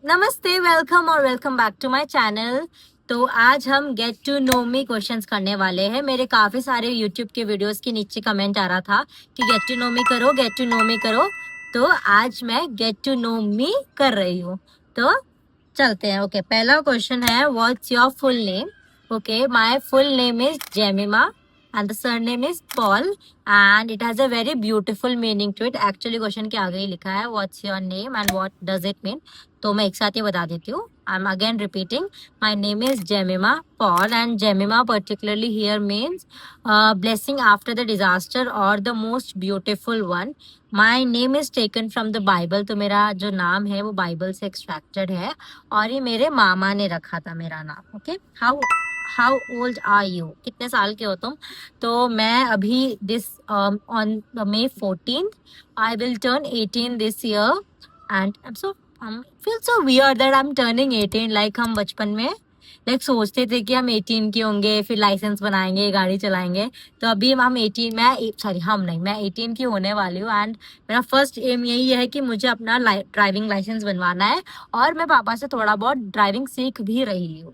नमस्ते, वेलकम और welcome back to my channel. तो आज हम get to know me questions करने वाले हैं। मेरे काफी सारे यूट्यूब के वीडियोस के नीचे कमेंट आ रहा था कि गेट टू नो मी करो, गेट टू नो मी करो। तो आज मैं गेट टू नो मी कर रही हूँ। तो चलते हैं। ओके, पहला क्वेश्चन है what's your full name. Okay, my full name is Jemima and the surname is Paul and it has a very beautiful meaning to it. Actually question के आगे ही लिखा है what's your name and what does it mean. तो मैं एक साथ ही बता देती हूँ. I'm again repeating. My name is Jemima Paul and Jemima particularly here means blessing after the disaster or the most beautiful one. My name is taken from the Bible. तो मेरा जो नाम है वो बाइबल से एक्सट्रैक्टेड है और ये मेरे मामा ने रखा था मेरा नाम. Okay, how old are you, कितने साल के हो तुम? तो मैं अभी this on May 14th I will turn 18 this year and I'm feel so weird that I'm turning 18. Like हम बचपन में सोचते थे कि हम 18 के होंगे, फिर लाइसेंस बनाएंगे, गाड़ी चलाएंगे. तो अभी हम 18, मैं 18 की होने वाली हूँ एंड मेरा फर्स्ट एम यही है कि मुझे अपना ड्राइविंग लाइसेंस बनवाना है और मैं पापा से थोड़ा बहुत ड्राइविंग सीख भी रही हूँ.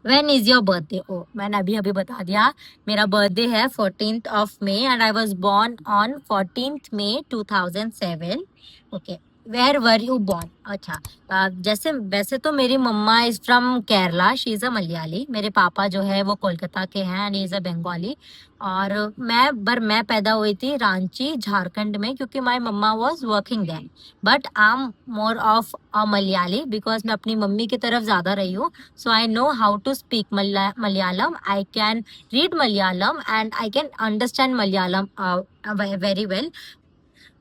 When is your birthday? Oh, मैंने अभी बता दिया. मेरा बर्थडे है 14th of May and I was born on 14th May 2007. Okay. Where were you born? अच्छा, जैसे वैसे तो मेरी mamma is from Kerala, she is a Malayali. मेरे पापा जो है वो कोलकाता के हैं एंड इज अ बंगाली. और मैं पैदा हुई थी रांची झारखंड में क्योंकि my mamma was working then. But I am more of a Malayali because मैं अपनी मम्मी की तरफ ज़्यादा रही हूँ. So I know how to speak Malayalam. I can read Malayalam and I can understand Malayalam very well.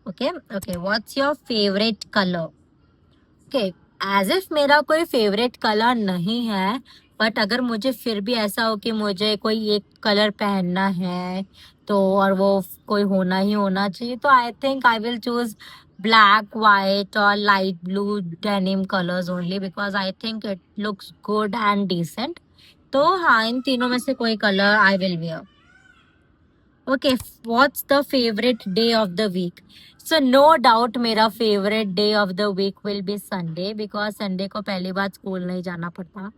Okay. What's your favorite color? Okay. As if मेरा कोई favourite colour नहीं है, बट अगर मुझे फिर भी ऐसा हो कि मुझे कोई एक कलर पहनना है तो और वो कोई होना चाहिए तो I think I will choose black, white और light blue denim colours only because I think it looks good and decent. तो हाँ, इन तीनों में से कोई colour I will wear. Okay, what's the favourite day of the week? So no doubt मेरा favourite day of the week will be Sunday because Sunday को पहली बार स्कूल नहीं जाना पड़ता,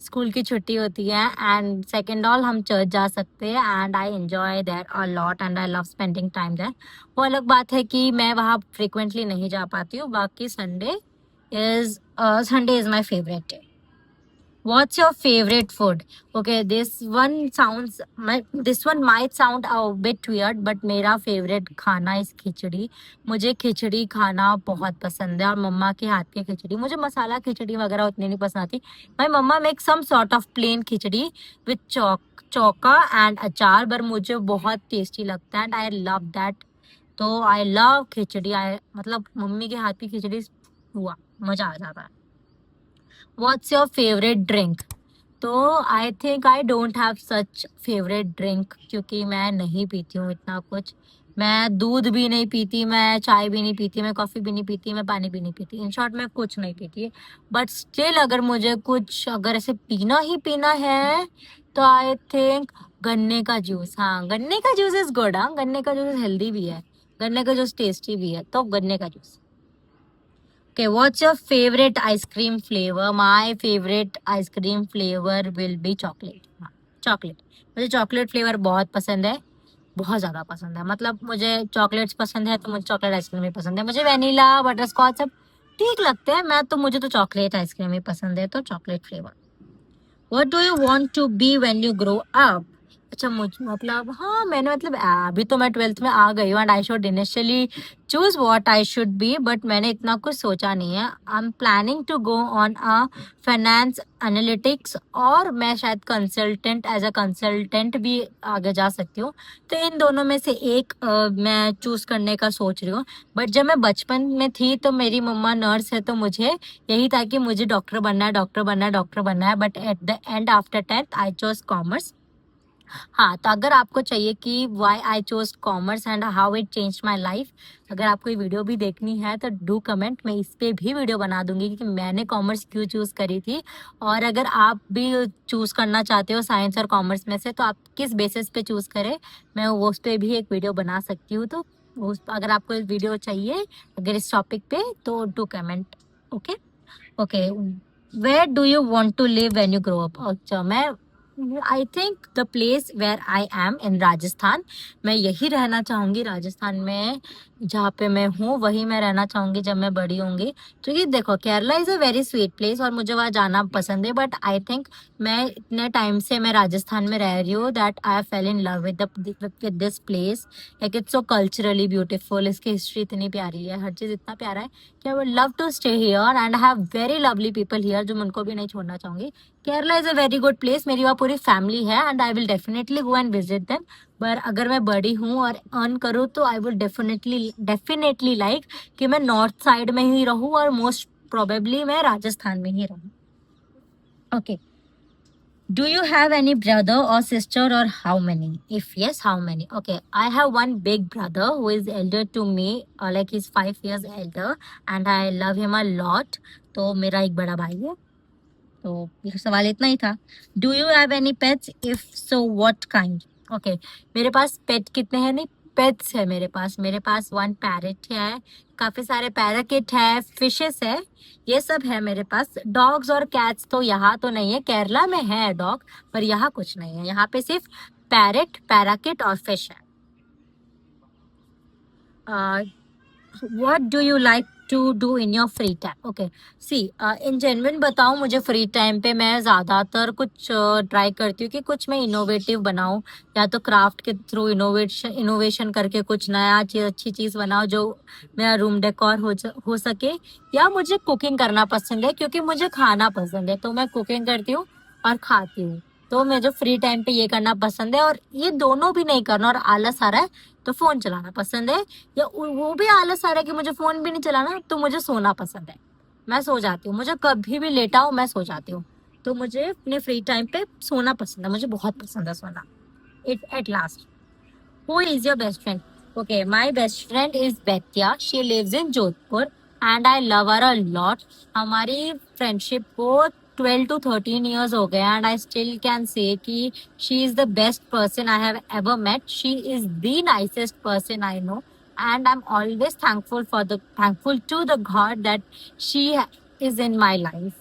स्कूल की छुट्टी होती है एंड सेकेंड ऑल हम चर्च जा सकते हैं and I enjoy that a lot and I love spending time there. वो अलग बात है कि मैं वहाँ फ्रिक्वेंटली नहीं जा पाती हूँ. बाकी Sunday is my favourite day. What's your favorite food? Okay, this one might sound a bit weird, but मेरा favorite खाना is खिचड़ी. मुझे खिचड़ी खाना बहुत पसंद है और मम्मा के हाथ की खिचड़ी. मुझे मसाला खिचड़ी वगैरह उतनी नहीं पसंद आती. My mama makes some sort of plain khichdi with चौका and अचार, पर मुझे बहुत टेस्टी लगता है and I love that. तो I love खिचड़ी. मतलब मम्मी के हाथ की खिचड़ी हुआ मजा आ जाता है. What's your favorite drink? तो I think I don't have such favourite drink क्योंकि मैं नहीं पीती हूँ इतना कुछ. मैं दूध भी नहीं पीती, मैं चाय भी नहीं पीती, मैं कॉफ़ी भी नहीं पीती, मैं पानी भी नहीं पीती. इन शॉर्ट मैं कुछ नहीं पीती. बट स्टिल अगर मुझे कुछ अगर ऐसे पीना ही पीना है तो आई थिंक गन्ने का जूस. हाँ, गन्ने का जूस इज गुड. हाँ, गन्ने का जूस हेल्दी भी है, गन्ने का जूस टेस्टी भी है, तो गन्ने का juice. Okay, what's your favorite ice cream flavor? My favorite ice cream flavor will be chocolate. हाँ, चॉकलेट. मुझे चॉकलेट फ्लेवर बहुत पसंद है, बहुत ज़्यादा पसंद है. मतलब मुझे चॉकलेट्स पसंद है तो मुझे चॉकलेट आइसक्रीम ही पसंद है. मुझे वनीला, बटर स्कॉच सब ठीक लगते हैं. मुझे तो चॉकलेट आइसक्रीम ही पसंद है, तो chocolate flavour. What do you want to be when you grow up? अच्छा, हाँ, मैंने अभी तो मैं 12th में आ गई हूँ and I should initially choose what I should be, but मैंने इतना कुछ सोचा नहीं है. I am planning to go on a finance analytics और मैं शायद एज अ कंसल्टेंट भी आगे जा सकती हूँ. तो इन दोनों में से एक मैं चूज करने का सोच रही हूँ. बट जब मैं बचपन में थी तो मेरी मम्मा नर्स है तो मुझे यही था कि मुझे डॉक्टर बनना है. But at the end after 10th I chose commerce. हाँ, तो अगर आपको चाहिए कि why I chose commerce and how it change my life, अगर आपको ये वीडियो भी देखनी है तो डू कमेंट. मैं इस पे भी वीडियो बना दूंगी कि मैंने कॉमर्स क्यों चूज़ करी थी. और अगर आप भी चूज़ करना चाहते हो साइंस और कॉमर्स में से तो आप किस बेसिस पे चूज़ करें, मैं उस पर भी एक वीडियो बना सकती हूँ. तो अगर आपको वीडियो चाहिए अगर इस टॉपिक पे तो do comment. Okay. Okay, where do you want to live when you grow up? अच्छा, मैं I think the place where I am in Rajasthan, मैं यही रहना चाहूंगी राजस्थान में, जहाँ पे मैं हूँ वही मैं रहना चाहूंगी जब मैं बड़ी होंगी। क्योंकि देखो Kerala is a very sweet place और मुझे वहाँ जाना पसंद है, बट आई थिंक मैं इतने टाइम से मैं राजस्थान में रह रही हूँ that I fell in love with this place. Like it's so culturally beautiful, इसकी हिस्ट्री इतनी प्यारी है, हर चीज इतना प्यारा है कि I would love to stay here and have very lovely people here, जो मैं उनको भी नहीं छोड़ना चाहूंगी। Kerala is a very good place, मेरी वहाँ पूरी फैमिली है and I will definitely go and visit them. पर अगर मैं बड़ी हूँ और अर्न करूँ तो आई विल डेफिनेटली डेफिनेटली लाइक कि मैं नॉर्थ साइड में ही रहूँ और मोस्ट प्रोबेबली मैं राजस्थान में ही रहूँ। Okay, do you have any brother or sister, or how many? If yes, how many? Okay, I have one big brother who is elder to me, like he's 5 years elder, and I love him a lot. तो मेरा एक बड़ा भाई है। तो ये सवाल इतना ही था। Do you have any pets? If so what kind? Okay, मेरे पास पेट कितने हैं? नहीं, पेट्स है मेरे पास वन पैरेट है, काफी सारे पैराकिट है, फिशेस है, ये सब है मेरे पास। डॉग्स और कैट्स तो यहाँ तो नहीं है, केरला में है डॉग, पर यहाँ कुछ नहीं है, यहाँ पे सिर्फ पैरेट, पैराकिट और फिश है। What do you like to do in your free time? Okay, see, in genuine बताऊँ, मुझे फ्री टाइम पे मैं ज़्यादातर कुछ ट्राई करती हूँ कि कुछ मैं इनोवेटिव बनाऊँ, या तो क्राफ्ट के थ्रू इनोवेशन करके कुछ नया चीज़, अच्छी चीज़ बनाओ जो मेरा रूम डेकोर हो सके। या मुझे कुकिंग करना पसंद है, क्योंकि मुझे खाना पसंद है, तो मैं कुकिंग करती हूँ और खाती हूँ। तो मुझे फ्री टाइम पे ये करना पसंद है, और ये दोनों भी नहीं करना और आलस आ रहा है तो फोन चलाना पसंद है, या वो भी आलस आ रहा है कि मुझे फोन भी नहीं चलाना तो मुझे सोना पसंद है। मैं सो जाती हूँ, मुझे कभी भी लेटा हूँ मैं सो जाती हूँ। तो मुझे अपने फ्री टाइम पे सोना पसंद है, मुझे बहुत पसंद है सोना। It at last, who is your best friend? Okay, my best friend is Betya, she lives in Jodhpur and I love her a lot. हमारी फ्रेंडशिप को 12 to 13 years हो गए and I still can say कि she is the best person I have ever met, she is the nicest person I know, and I'm always thankful to the God that she is in my life.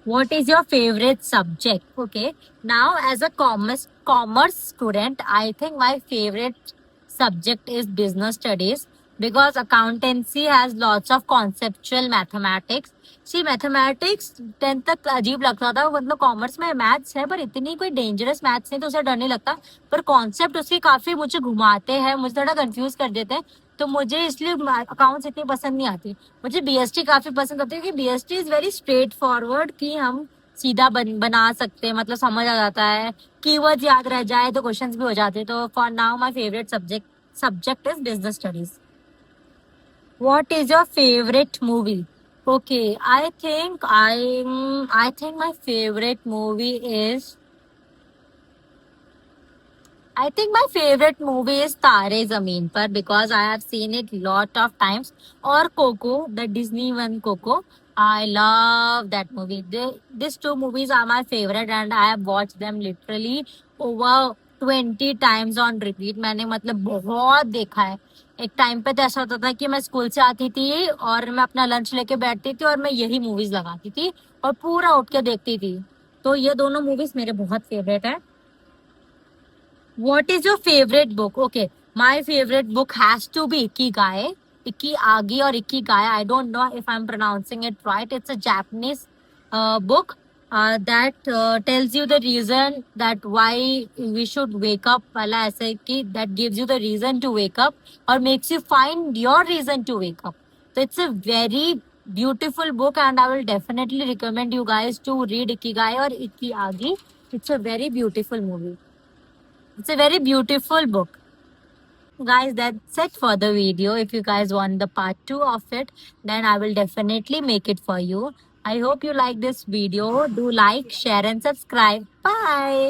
What is your favorite subject? Okay, now as a commerce student, I think my favorite subject is business studies, because accountancy has lots of conceptual mathematics. See, mathematics 10th तक अजीब लगता था, मतलब commerce में maths है पर इतनी कोई डेंजरस मैथ्स नहीं, तो उसे डर नहीं लगता, पर कॉन्सेप्ट उसके काफी मुझे घुमाते हैं, मुझे थोड़ा कंफ्यूज कर देते हैं, तो मुझे इसलिए अकाउंट्स इतनी पसंद नहीं आती। मुझे बीएसटी काफी पसंद आती है, क्योंकि BST is very straight forward, कि हम सीधा बना सकते हैं, मतलब समझ आ जाता है, कीवर्ड्स याद रह जाए तो क्वेश्चंस भी हो जाते हैं। तो for now my favourite subject is business studies. What is your favourite movie? Okay, I think my favourite movie is I think my favorite movie is Tare Zameen Par, because I have seen it lot of times. Or Coco, the Disney one Coco. I love that movie. These two movies are my favorite and I have watched them literally over 20 times on repeat. मैंने मतलब बहुत देखा है। एक time पे तो ऐसा होता था कि मैं स्कूल से आती थी और मैं अपना लंच लेके बैठती थी और मैं यही मूवीज लगाती थी और पूरा उठ के देखती थी। तो ये दोनों मूवीज मेरे बहुत फेवरेट है। What is your favorite book? Okay, my favorite book has to be Ikigai, Ikiagi or Ikigai. I don't know if I'm pronouncing it right. It's a Japanese book that tells you the reason that why we should wake up. वाला ऐसे कि that gives you the reason to wake up or makes you find your reason to wake up. So it's a very beautiful book and I will definitely recommend you guys to read Ikigai or Ikiagi. It's a very beautiful movie. It's a very beautiful book. Guys, that's it for the video. If you guys want the part 2 of it, then I will definitely make it for you. I hope you like this video. Do like, share and subscribe. Bye.